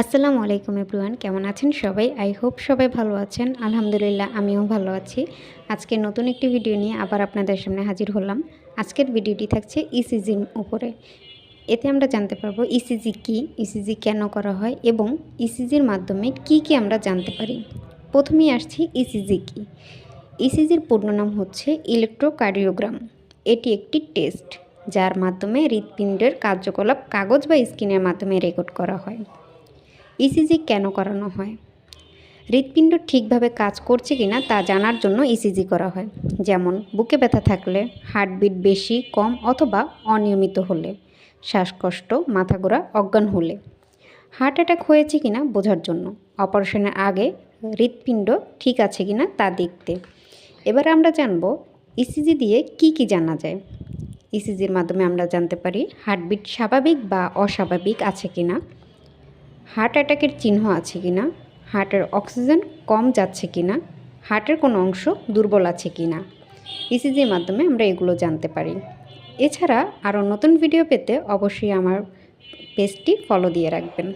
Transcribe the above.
আসসালামু আলাইকুম এভরিওয়ান, কেমন আছেন সবাই? আই হোপ সবাই ভালো আছেন। আলহামদুলিল্লাহ আমিও ভালো আছি। আজকে নতুন একটি ভিডিও নিয়ে আবার আপনাদের সামনে হাজির হলাম। আজকের ভিডিওটি থাকছে ইসিজির উপরে। এতে আমরা জানতে পারবো ইসিজি কী, ইসিজি কেন করা হয় এবং ইসিজির মাধ্যমে কি কি আমরা জানতে পারি। প্রথমেই আসছি ইসিজি কী। ইসিজির পূর্ণ নাম হচ্ছে ইলেকট্রোকার্ডিওগ্রাম। এটি একটি টেস্ট যার মাধ্যমে হৃৎপিণ্ডের কার্যকলাপ কাগজ বা স্ক্রিনের মাধ্যমে রেকর্ড করা হয়। ইসিজি কেন করানো হয়? হৃৎপিণ্ড ঠিকভাবে কাজ করছে কিনা তা জানার জন্য ইসিজি করা হয়। যেমন বুকে ব্যথা থাকলে, হার্টবিট বেশি কম অথবা অনিয়মিত হলে, শ্বাসকষ্ট, মাথা ঘোরা, অজ্ঞান হলে, হার্ট অ্যাটাক হয়েছে কিনা বোঝার জন্য, অপারেশনের আগে হৃৎপিণ্ড ঠিক আছে কিনা তা দেখতে। এবার আমরা জানব ইসিজি দিয়ে কি কি জানা যায়। ইসিজির মাধ্যমে আমরা জানতে পারি হার্টবিট স্বাভাবিক বা অস্বাভাবিক আছে কিনা, হার্ট অ্যাটাকের চিহ্ন আছে কিনা, হার্টের অক্সিজেন কম যাচ্ছে কিনা, হার্টের কোনো অংশ দুর্বল আছে কিনা। ইসিজির মাধ্যমে আমরা এগুলো জানতে পারি। এছাড়া আরও নতুন ভিডিও পেতে অবশ্যই আমার পেজটি ফলো দিয়ে রাখবেন।